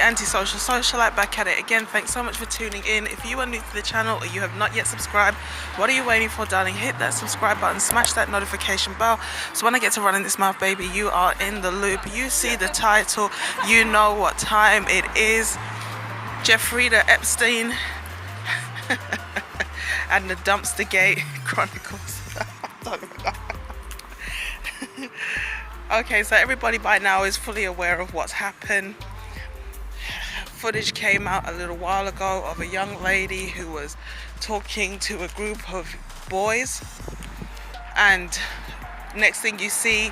antisocial socialite, back at it again. Thanks so much for tuning in. If you are new to the channel or you have not yet subscribed, what are you waiting for, darling? Hit that subscribe button, smash that notification bell, so when I get to running this mouth, baby, you are in the loop. You see the title, you know what time it is. Jeffreyta, Epstein and the Dumpster Gate Chronicles. Okay, so everybody by now is fully aware of what's happened. Footage came out a little while ago of a young lady who was talking to a group of boys, and next thing you see,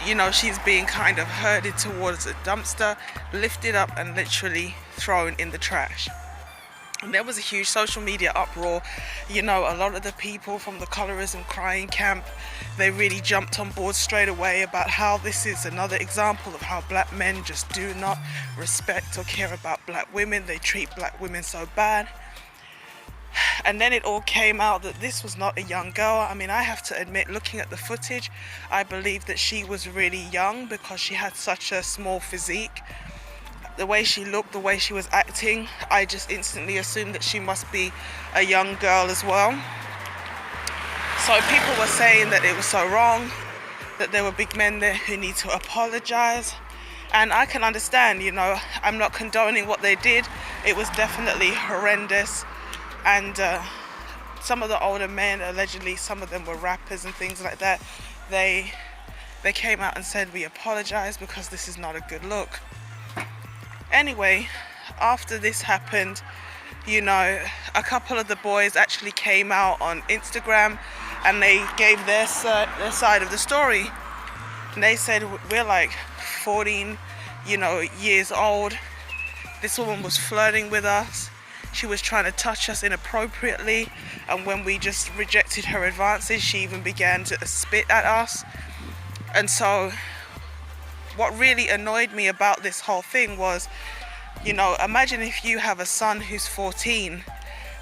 you know, she's being kind of herded towards a dumpster, lifted up and literally thrown in the trash. And there was a huge social media uproar. You know, a lot of the people from the colorism crying camp, they really jumped on board straight away about how this is another example of how black men just do not respect or care about black women. They treat black women so bad. And then it all came out that this was not a young girl. I mean, I have to admit, looking at the footage, I believe that she was really young because she had such a small physique. The way she looked, the way she was acting, I just instantly assumed that she must be a young girl as well. So people were saying that it was so wrong, that there were big men there who need to apologize. And I can understand, you know, I'm not condoning what they did. It was definitely horrendous. And some of the older men, allegedly some of them were rappers and things like that, they came out and said, we apologize because this is not a good look. Anyway, after this happened, you know, a couple of the boys actually came out on Instagram and they gave their side of the story. And they said, we're like 14, you know, years old. This woman was flirting with us. She was trying to touch us inappropriately. And when we just rejected her advances, she even began to spit at us. And so what really annoyed me about this whole thing was, you know, imagine if you have a son who's 14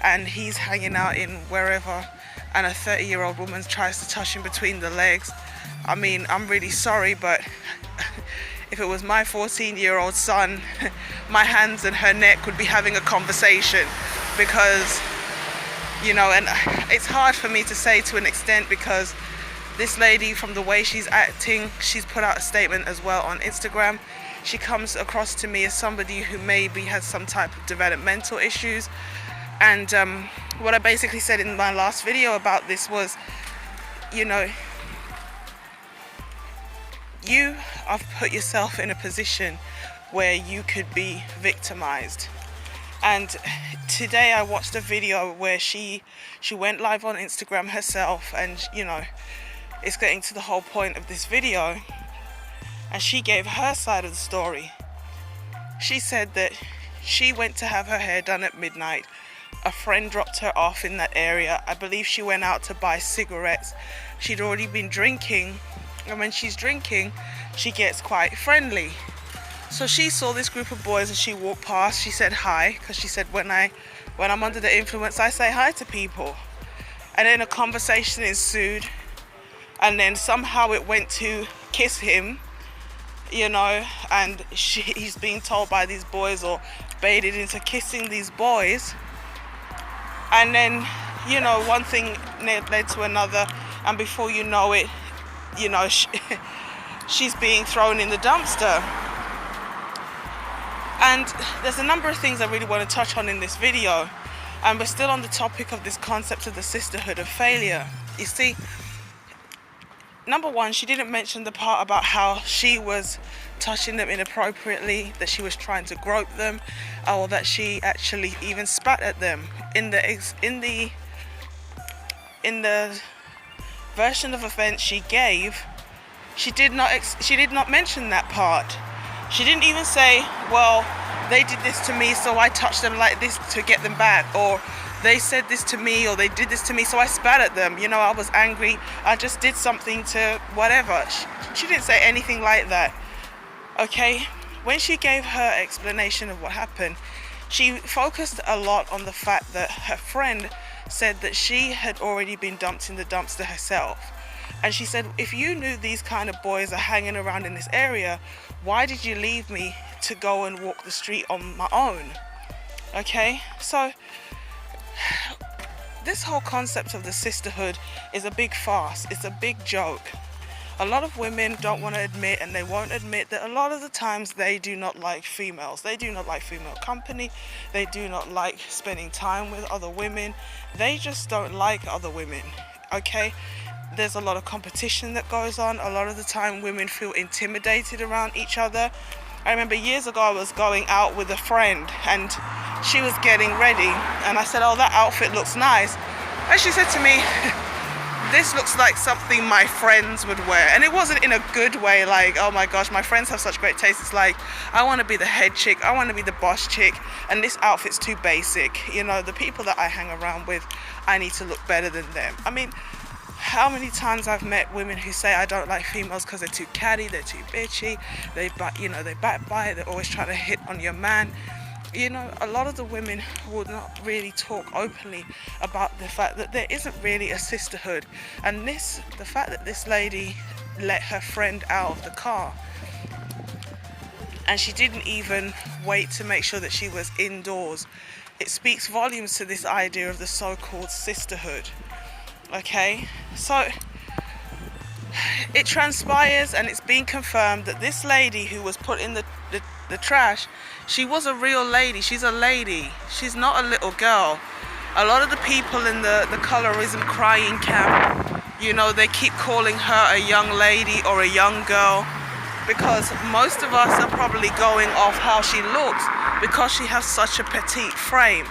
and he's hanging out in wherever and a 30-year-old woman tries to touch him between the legs. I mean, I'm really sorry, but if it was my 14-year-old son, my hands and her neck would be having a conversation because, you know, and it's hard for me to say to an extent because this lady, from the way she's acting, she's put out a statement as well on Instagram. She comes across to me as somebody who maybe has some type of developmental issues. And what I basically said in my last video about this was, you know, you have put yourself in a position where you could be victimized. And today I watched a video where she went live on Instagram herself, and, you know, it's getting to the whole point of this video, and she gave her side of the story. She said that she went to have her hair done at midnight. A friend dropped her off in that area. I believe she went out to buy cigarettes. She'd already been drinking, and when she's drinking, she gets quite friendly. So she saw this group of boys as she walked past. She said hi, because she said, when I'm under the influence, I say hi to people. And then a conversation ensued. And then somehow it went to kiss him, you know, and he's being told by these boys or baited into kissing these boys. And then, you know, one thing led to another, and before you know it, you know, she's being thrown in the dumpster. And there's a number of things I really want to touch on in this video, and we're still on the topic of this concept of the sisterhood of failure. You see, number one, she didn't mention the part about how she was touching them inappropriately, that she was trying to grope them, or that she actually even spat at them. In the version of events she gave, she did not mention that part. She didn't even say, well, they did this to me, so I touched them like this to get them back, or they said this to me, or they did this to me, so I spat at them. You know, I was angry. I just did something to whatever. She didn't say anything like that. Okay? When she gave her explanation of what happened, she focused a lot on the fact that her friend said that she had already been dumped in the dumpster herself. And she said, if you knew these kind of boys are hanging around in this area, Why did you leave me to go and walk the street on my own? Okay, so this whole concept of the sisterhood is a big farce. It's a big joke. A lot of women don't want to admit, and they won't admit, that a lot of the times they do not like females. They do not like female company. They do not like spending time with other women. They just don't like other women, okay? There's a lot of competition that goes on. A lot of the time women feel intimidated around each other. I remember years ago I was going out with a friend and she was getting ready and I said, oh, that outfit looks nice. And she said to me, this looks like something my friends would wear. And it wasn't in a good way, like, oh my gosh, my friends have such great taste. It's like, I want to be the head chick, I want to be the boss chick, and this outfit's too basic. You know, the people that I hang around with, I need to look better than them. I mean, how many times I've met women who say I don't like females because they're too catty, they're too bitchy, they backbite, they're always trying to hit on your man. You know, a lot of the women would not really talk openly about the fact that there isn't really a sisterhood. And the fact that this lady let her friend out of the car and she didn't even wait to make sure that she was indoors, it speaks volumes to this idea of the so-called sisterhood. Okay, so it transpires and it's been confirmed that this lady who was put in the trash, she was a real lady. She's a lady. She's not a little girl. A lot of the people in the colorism crying camp, you know, they keep calling her a young lady or a young girl because most of us are probably going off how she looks because she has such a petite frame.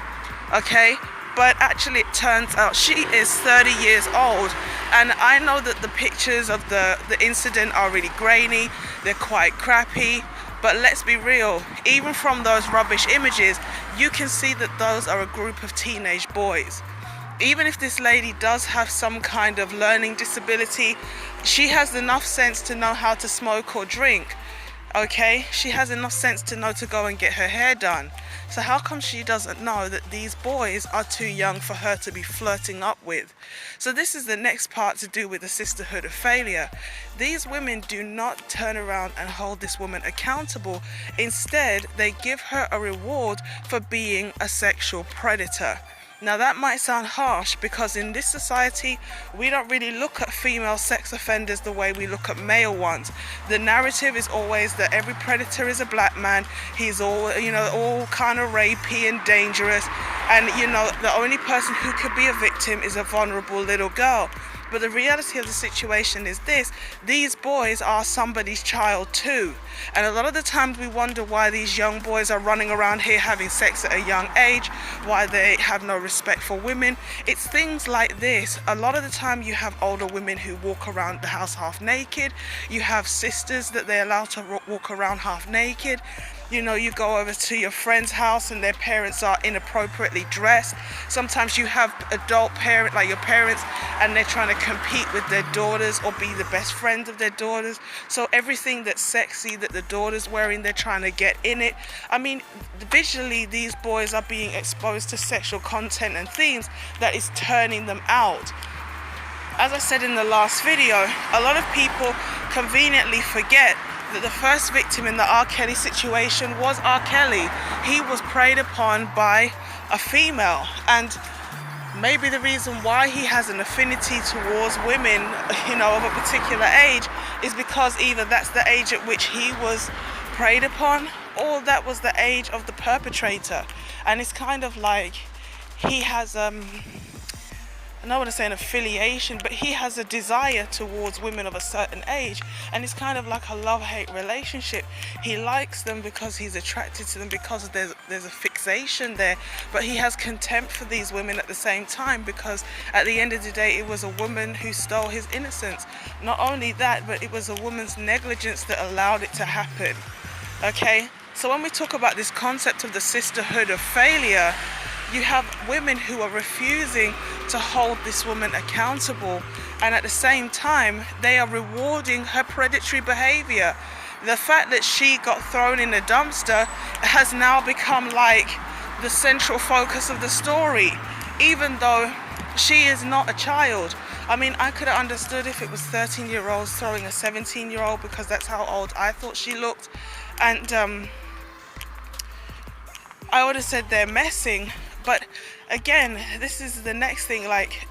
Okay? But actually it turns out she is 30 years old, and I know that the pictures of the incident are really grainy, they're quite crappy, but let's be real, even from those rubbish images, you can see that those are a group of teenage boys. Even if this lady does have some kind of learning disability, she has enough sense to know how to smoke or drink. Okay, she has enough sense to know to go and get her hair done. So how come she doesn't know that these boys are too young for her to be flirting up with? So this is the next part to do with the sisterhood of failure. These women do not turn around and hold this woman accountable. Instead, they give her a reward for being a sexual predator. Now that might sound harsh because in this society we don't really look at female sex offenders the way we look at male ones. The narrative is always that every predator is a black man, he's all kind of rapey and dangerous, and the only person who could be a victim is a vulnerable little girl. But the reality of the situation is this: these boys are somebody's child too. And a lot of the times we wonder why these young boys are running around here having sex at a young age, why they have no respect for women. It's things like this. A lot of the time you have older women who walk around the house half naked. You have sisters that they allow to walk around half naked. You go over to your friend's house and their parents are inappropriately dressed. Sometimes you have adult parents, like your parents, and they're trying to compete with their daughters or be the best friend of their daughters. So everything that's sexy that the daughter's wearing, they're trying to get in it. I mean, visually, these boys are being exposed to sexual content and themes that is turning them out. As I said in the last video, a lot of people conveniently forget that the first victim in the R. Kelly situation was R. Kelly. He was preyed upon by a female, and maybe the reason why he has an affinity towards women, of a particular age, is because either that's the age at which he was preyed upon, or that was the age of the perpetrator. And it's kind of like he has I don't want to say an affiliation, but he has a desire towards women of a certain age, and it's kind of like a love-hate relationship. He likes them because he's attracted to them, because there's a fixation there, but he has contempt for these women at the same time, because at the end of the day it was a woman who stole his innocence. Not only that, but it was a woman's negligence that allowed it to happen. Okay, so when we talk about this concept of the sisterhood of failure, you have women who are refusing to hold this woman accountable, and at the same time they are rewarding her predatory behavior. The fact that she got thrown in a dumpster has now become like the central focus of the story, even though she is not a child. I mean, I could have understood if it was 13-year-olds throwing a 17-year-old, because that's how old I thought she looked. And I would have said they're messing. But again, this is the next thing. Like,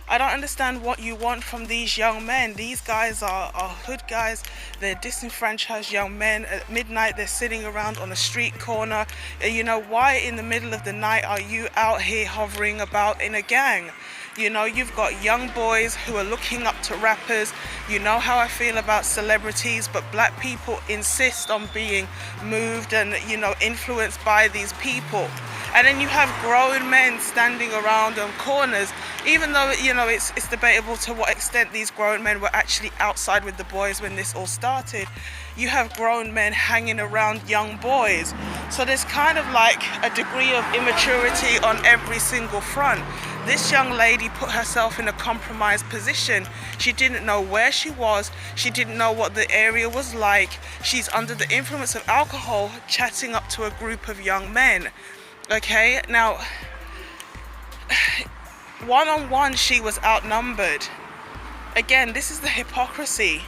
I don't understand what you want from these young men. These guys are hood guys. They're disenfranchised young men. At midnight, they're sitting around on a street corner. You know, why in the middle of the night are you out here hovering about in a gang? You know, you've got young boys who are looking up to rappers. You know how I feel about celebrities, but black people insist on being moved and, you know, influenced by these people. And then you have grown men standing around on corners, even though, you know, it's debatable to what extent these grown men were actually outside with the boys when this all started. You have grown men hanging around young boys. So there's kind of like a degree of immaturity on every single front. This young lady put herself in a compromised position. She didn't know where she was. She didn't know what the area was like. She's under the influence of alcohol, chatting up to a group of young men. Okay, now, one-on-one, she was outnumbered. Again, this is the hypocrisy.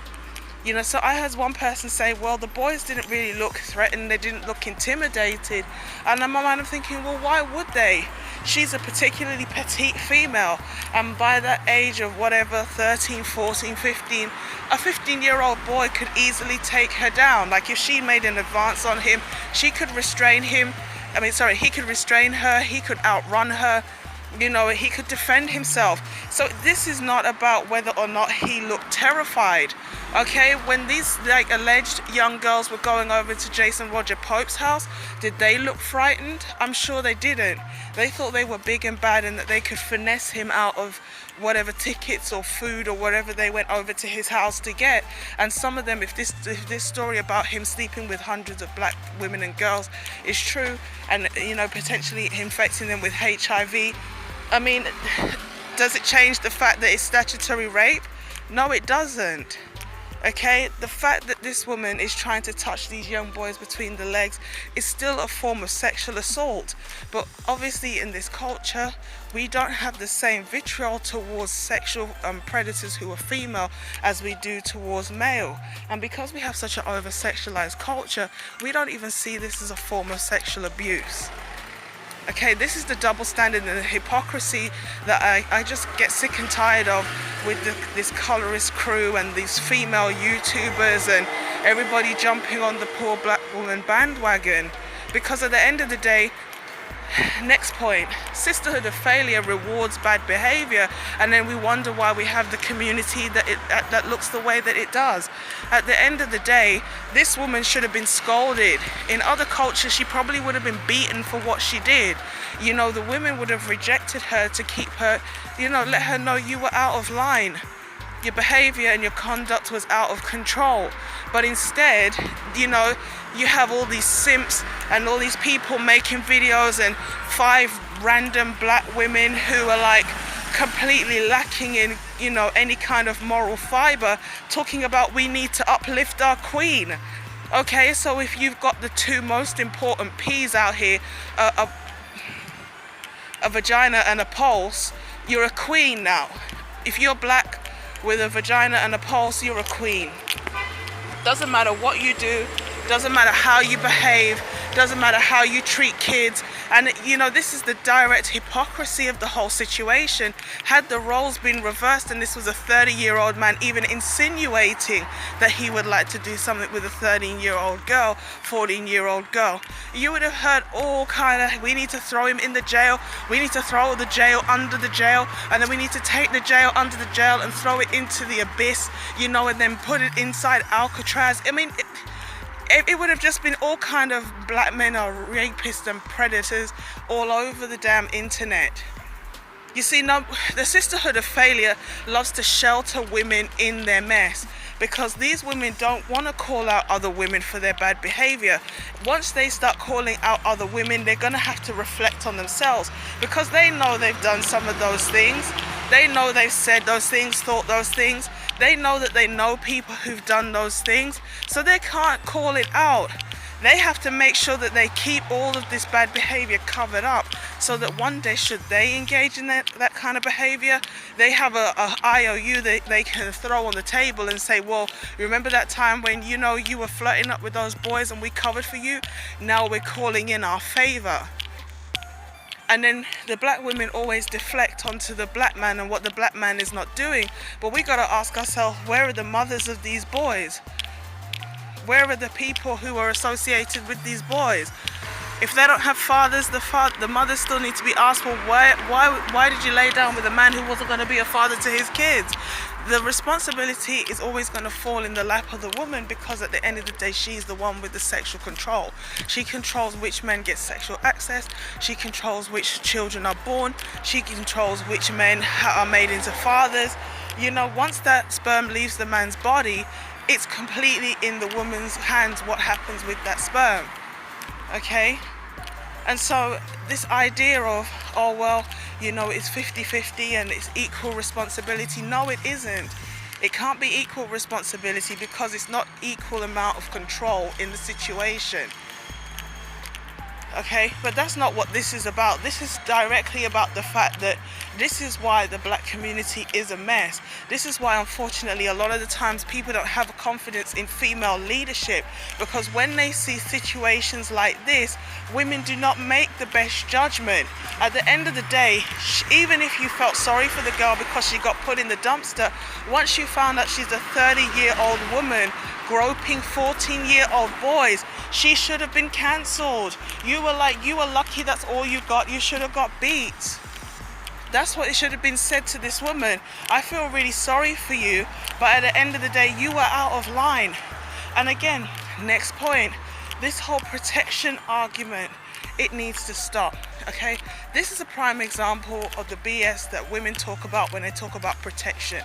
You know, so I heard one person say, well, the boys didn't really look threatened, they didn't look intimidated. And in my mind, I'm thinking, well, why would they? She's a particularly petite female. And by that age of whatever, 13, 14, 15, a 15-year-old boy could easily take her down. Like, if she made an advance on him, she could restrain him. He could restrain her, he could outrun her, you know, he could defend himself. So this is not about whether or not he looked terrified. Okay, when these like alleged young girls were going over to Jason Roger Pope's house, did they look frightened? I'm sure they didn't. They thought they were big and bad and that they could finesse him out of whatever tickets or food or whatever they went over to his house to get. And some of them, if this story about him sleeping with hundreds of black women and girls is true, and, you know, potentially infecting them with HIV, I mean, does it change the fact that it's statutory rape? No, it doesn't. Okay, the fact that this woman is trying to touch these young boys between the legs is still a form of sexual assault. But obviously in this culture, we don't have the same vitriol towards sexual predators who are female as we do towards male. And because we have such an over-sexualized culture, we don't even see this as a form of sexual abuse. Okay, this is the double standard and the hypocrisy that I just get sick and tired of with this colorist crew and these female YouTubers and everybody jumping on the poor black woman bandwagon. Because at the end of the day, next point, sisterhood of failure rewards bad behavior, and then we wonder why we have the community that looks the way that it does. At the end of the day, this woman should have been scolded. In other cultures, she probably would have been beaten for what she did. You know, the women would have rejected her to keep her, you know, let her know you were out of line. Your behavior and your conduct was out of control. But instead, you know, you have all these simps and all these people making videos and 5 random black women who are like completely lacking in, you know, any kind of moral fiber, talking about we need to uplift our queen. Okay, so if you've got the 2 most important P's out here, a vagina and a pulse, you're a queen now. If you're black with a vagina and a pulse, you're a queen. Doesn't matter what you do, doesn't matter how you behave, doesn't matter how you treat kids. And, you know, this is the direct hypocrisy of the whole situation. Had the roles been reversed and this was a 30-year-old man even insinuating that he would like to do something with a 13-year-old girl, 14-year-old girl, you would have heard all kind of, we need to throw him in the jail, we need to throw the jail under the jail, and then we need to take the jail under the jail and throw it into the abyss, you know, and then put it inside Alcatraz. I mean, it would have just been all kind of black men are rapists and predators all over the damn internet. You see, no, the sisterhood of failure loves to shelter women in their mess, because these women don't want to call out other women for their bad behavior. Once they start calling out other women, they're going to have to reflect on themselves, because they know they've done some of those things. They know they've said those things, thought those things. They know that they know people who've done those things, so they can't call it out. They have to make sure that they keep all of this bad behavior covered up. so that one day, should they engage in that kind of behavior, they have a IOU that they can throw on the table and say, well, remember that time when you were flirting up with those boys and we covered for you? Now we're calling in our favor. And then the black women always deflect onto the black man and what the black man is not doing. But we got to ask ourselves, where are the mothers of these boys? Where are the people who are associated with these boys? If they don't have fathers, the mothers still need to be asked, well, why did you lay down with a man who wasn't going to be a father to his kids? The responsibility is always going to fall in the lap of the woman, because at the end of the day, she's the one with the sexual control. She controls which men get sexual access. She controls which children are born. She controls which men are made into fathers. Once that sperm leaves the man's body, it's completely in the woman's hands what happens with that sperm. Okay? And so this idea of, oh, well, it's 50-50 and it's equal responsibility. No, it isn't. It can't be equal responsibility, because it's not equal amount of control in the situation. Okay, but that's not what this is about. This is directly about the fact that this is why the black community is a mess. This is why, unfortunately, a lot of the times people don't have confidence in female leadership, because when they see situations like this, women do not make the best judgment. At the end of the day, even if you felt sorry for the girl because she got put in the dumpster, once you found out she's a 30-year-old woman groping 14-year-old boys, she should have been cancelled. You were lucky that's all you got. You should have got beat. That's what it should have been said to this woman. I feel really sorry for you, but at the end of the day, you were out of line. And again, next point, this whole protection argument, it needs to stop, okay? This is a prime example of the BS that women talk about when they talk about protection,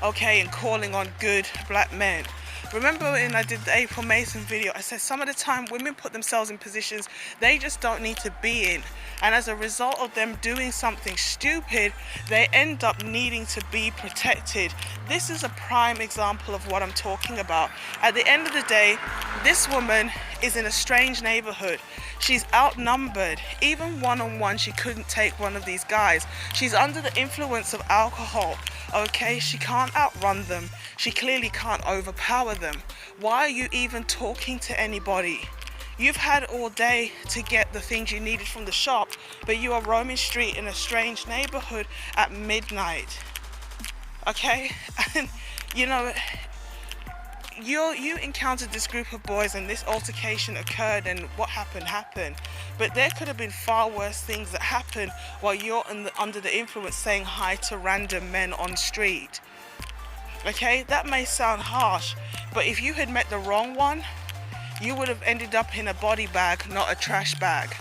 okay, and calling on good black men. Remember when I did the April Mason video, I said some of the time women put themselves in positions they just don't need to be in. And as a result of them doing something stupid, they end up needing to be protected. This is a prime example of what I'm talking about. At the end of the day, this woman is in a strange neighborhood. She's outnumbered. Even one-on-one, she couldn't take one of these guys. She's under the influence of alcohol. Okay, she can't outrun them. She clearly can't overpower them. Why are you even talking to anybody? You've had all day to get the things you needed from the shop, but you are roaming street in a strange neighborhood at midnight. Okay? And you encountered this group of boys and this altercation occurred, and what happened. But there could have been far worse things that happened while you're under the influence saying hi to random men on street. Okay, that may sound harsh, but if you had met the wrong one, you would have ended up in a body bag, not a trash bag.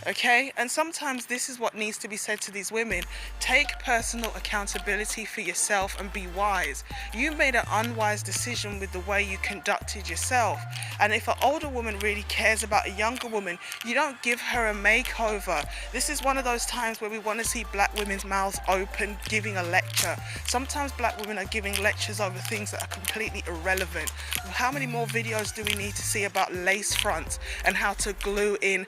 Okay, and sometimes this is what needs to be said to these women. Take personal accountability for yourself and be wise. You made an unwise decision with the way you conducted yourself. And if an older woman really cares about a younger woman, you don't give her a makeover. This is one of those times where we want to see black women's mouths open giving a lecture. Sometimes black women are giving lectures over things that are completely irrelevant. How many more videos do we need to see about lace fronts and how to glue in,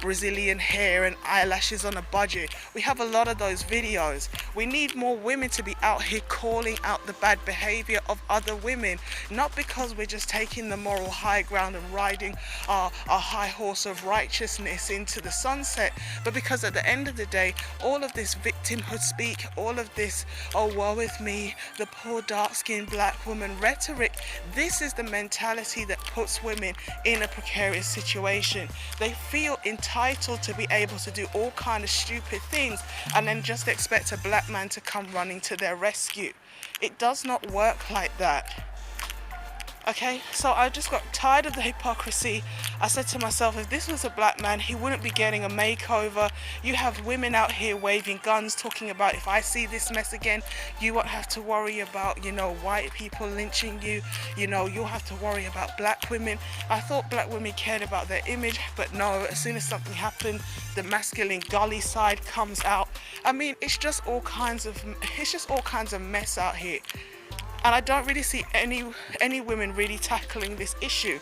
Brazilian hair and eyelashes on a budget? We have a lot of those videos. We need more women to be out here calling out the bad behavior of other women, not because we're just taking the moral high ground and riding our high horse of righteousness into the sunset, but because at the end of the day, all of this victimhood speak, all of this, oh, woe with me, the poor dark-skinned black woman rhetoric, this is the mentality that puts women in a precarious situation. They feel entitled to be able to do all kind of stupid things and then just expect a black man to come running to their rescue. It does not work like that. Okay, so I just got tired of the hypocrisy. I said to myself, if this was a black man, he wouldn't be getting a makeover. You have women out here waving guns, talking about, if I see this mess again, you won't have to worry about, white people lynching you. You'll have to worry about black women. I thought black women cared about their image, but no, as soon as something happened, the masculine gully side comes out. I mean, it's just all kinds of mess out here. And I don't really see any women really tackling this issue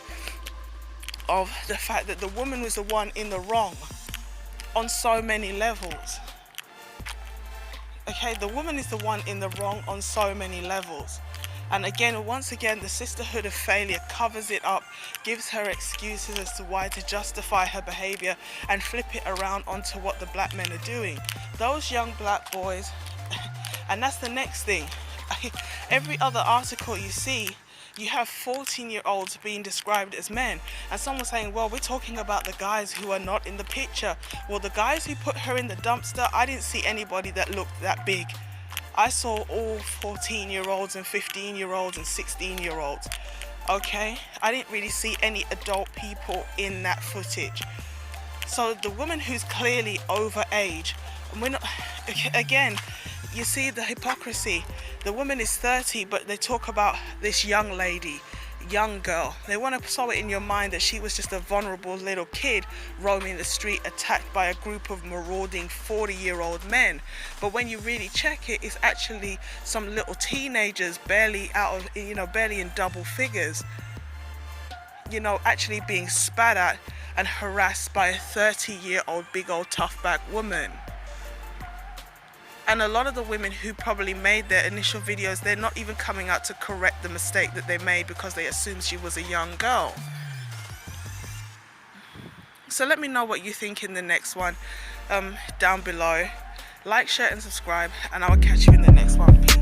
of the fact that the woman was the one in the wrong on so many levels. Okay, the woman is the one in the wrong on so many levels. And again, once again, the sisterhood of failure covers it up, gives her excuses as to why to justify her behavior, and flip it around onto what the black men are doing. Those young black boys, and that's the next thing. Every other article you see, you have 14-year-olds being described as men, and someone saying, well, we're talking about the guys who are not in the picture. Well, the guys who put her in the dumpster, I didn't see anybody that looked that big. I saw all 14-year-olds and 15-year-olds and 16-year-olds. Okay, I didn't really see any adult people in that footage. So the woman who's clearly over age, we're not, again, you see the hypocrisy. The woman is 30, but they talk about this young lady, young girl. They want to sow it in your mind that she was just a vulnerable little kid roaming the street, attacked by a group of marauding 40-year-old men. But when you really check it, it's actually some little teenagers, barely in double figures, actually being spat at and harassed by a 30-year-old big old tough back woman. And a lot of the women who probably made their initial videos, they're not even coming out to correct the mistake that they made because they assumed she was a young girl. So let me know what you think in the next one down below. Like, share and subscribe, and I will catch you in the next one. Peace.